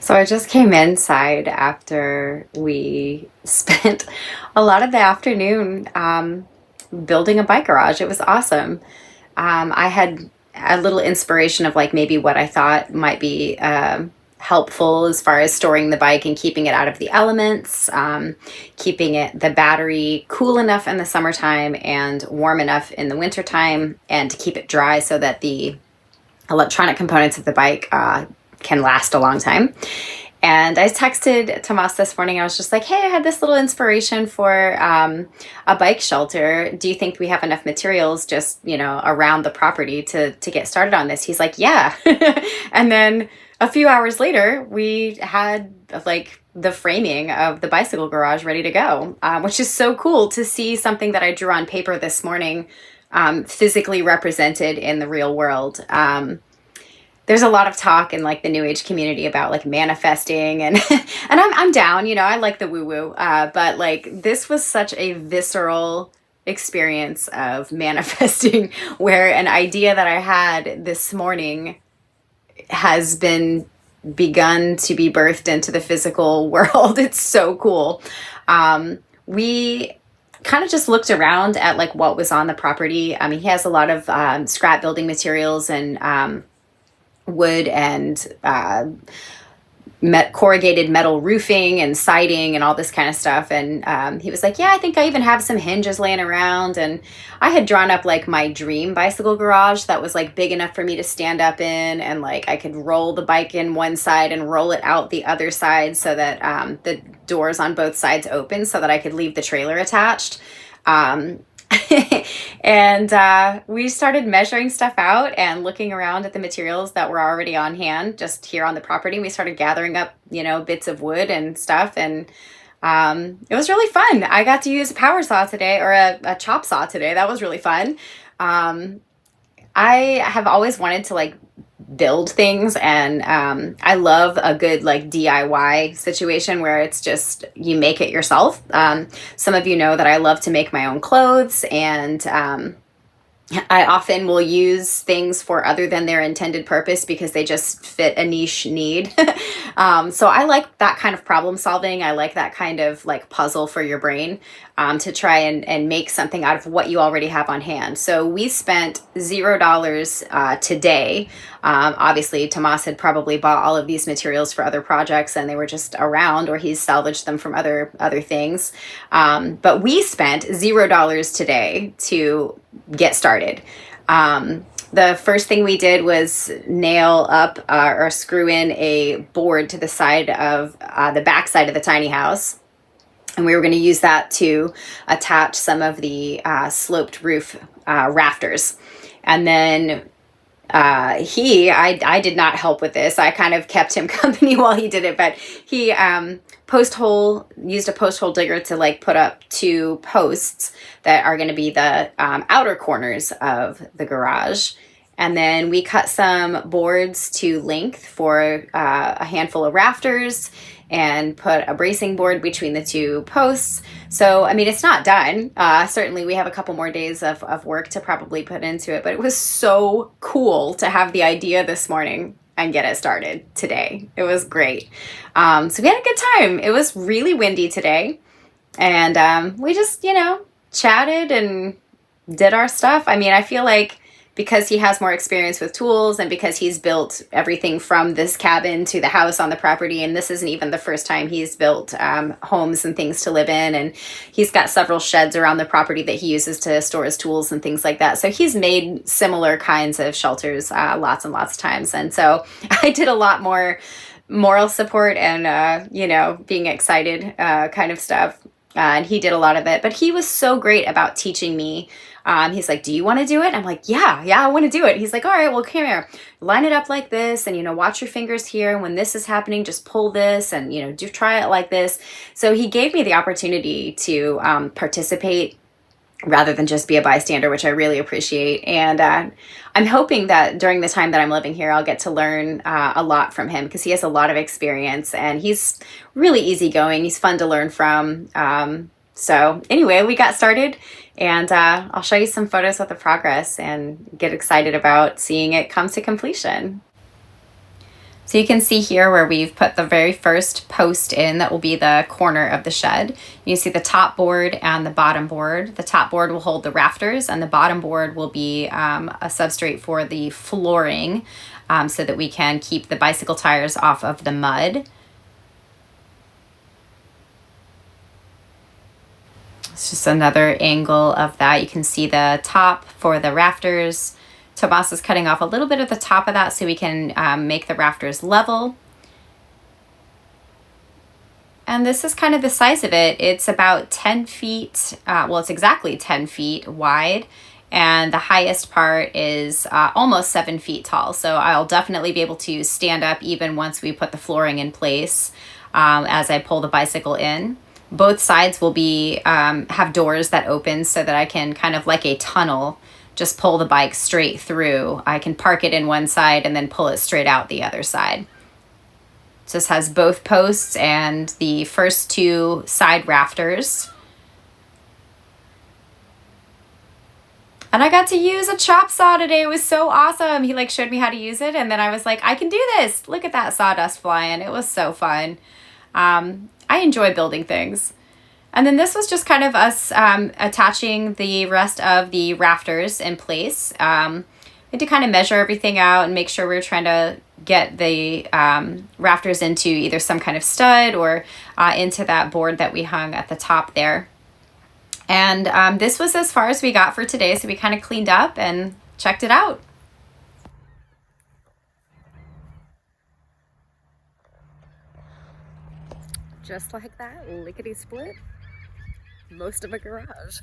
So I just came inside after we spent a lot of the afternoon building a bike garage. It was awesome. I had a little inspiration of like maybe what I thought might be helpful as far as storing the bike and keeping it out of the elements, keeping the battery cool enough in the summertime and warm enough in the wintertime, and to keep it dry so that the electronic components of the bike can last a long time. And I texted Tomas this morning. I was just like, hey, I had this little inspiration for a bike shelter. Do you think we have enough materials just, around the property to get started on this? He's like, yeah. And then a few hours later, we had like the framing of the bicycle garage ready to go, which is so cool to see something that I drew on paper this morning physically represented in the real world. There's a lot of talk in like the new age community about like manifesting and and I'm down, I like the woo woo, but like this was such a visceral experience of manifesting where an idea that I had this morning has been begun to be birthed into the physical world. It's so cool. We kind of just looked around at like what was on the property. I mean, he has a lot of scrap building materials and wood and corrugated metal roofing and siding and all this kind of stuff. And he was like, yeah, I think I even have some hinges laying around. And I had drawn up like my dream bicycle garage that was like big enough for me to stand up in, and like I could roll the bike in one side and roll it out the other side so that the doors on both sides open so that I could leave the trailer attached. And we started measuring stuff out and looking around at the materials that were already on hand just here on the property. We started gathering up, bits of wood and stuff. And it was really fun. I got to use a power saw today, or a chop saw today. That was really fun. I have always wanted to like build things, and I love a good like DIY situation where it's just you make it yourself. Some of you know that I love to make my own clothes, and I often will use things for other than their intended purpose because they just fit a niche need. So I like that kind of problem solving. I like that kind of like puzzle for your brain, to try and make something out of what you already have on hand. So we spent $0 today. Obviously, Tomas had probably bought all of these materials for other projects and they were just around, or he's salvaged them from other things. But we spent $0 today to get started. The first thing we did was nail up or screw in a board to the side of the back side of the tiny house. And we were going to use that to attach some of the sloped roof rafters. And then I did not help with this. I kind of kept him company while he did it, but he used a post hole digger to like put up two posts that are going to be the outer corners of the garage. And then we cut some boards to length for a handful of rafters and put a bracing board between the two posts. So, I mean, it's not done. Certainly we have a couple more days of work to probably put into it, but it was so cool to have the idea this morning and get it started today. It was great. So we had a good time. It was really windy today, and we just, chatted and did our stuff. I mean, I feel like because he has more experience with tools and because he's built everything from this cabin to the house on the property, and this isn't even the first time he's built homes and things to live in, and he's got several sheds around the property that he uses to store his tools and things like that. So he's made similar kinds of shelters lots and lots of times. And so I did a lot more moral support and, being excited kind of stuff. And he did a lot of it, but he was so great about teaching me. He's like, do you want to do it? I'm like, yeah, I want to do it. He's like, all right, well, come here, line it up like this. And, watch your fingers here. And when this is happening, just pull this and, do try it like this. So he gave me the opportunity to participate rather than just be a bystander, which I really appreciate. And I'm hoping that during the time that I'm living here, I'll get to learn a lot from him because he has a lot of experience and he's really easygoing. He's fun to learn from. So anyway, we got started, and I'll show you some photos of the progress and get excited about seeing it come to completion. So you can see here where we've put the very first post in that will be the corner of the shed. You see the top board and the bottom board. The top board will hold the rafters and the bottom board will be a substrate for the flooring so that we can keep the bicycle tires off of the mud. It's just another angle of that. You can see the top for the rafters. Tomas is cutting off a little bit of the top of that so we can make the rafters level. And this is kind of the size of it. It's about 10 feet, well, it's exactly 10 feet wide. And the highest part is almost 7 feet tall. So I'll definitely be able to stand up even once we put the flooring in place as I pull the bicycle in. Both sides will be have doors that open so that I can kind of like a tunnel just pull the bike straight through. I can park it in one side and then pull it straight out the other side. So this has both posts and the first two side rafters. And I got to use a chop saw today. It was so awesome. He like showed me how to use it and then I was like, I can do this. Look at that sawdust flying. It was so fun. I enjoy building things. And then this was just kind of us attaching the rest of the rafters in place. We had to kind of measure everything out and make sure we were trying to get the rafters into either some kind of stud or into that board that we hung at the top there. And this was as far as we got for today. So we kind of cleaned up and checked it out. Just like that, lickety split, most of a garage.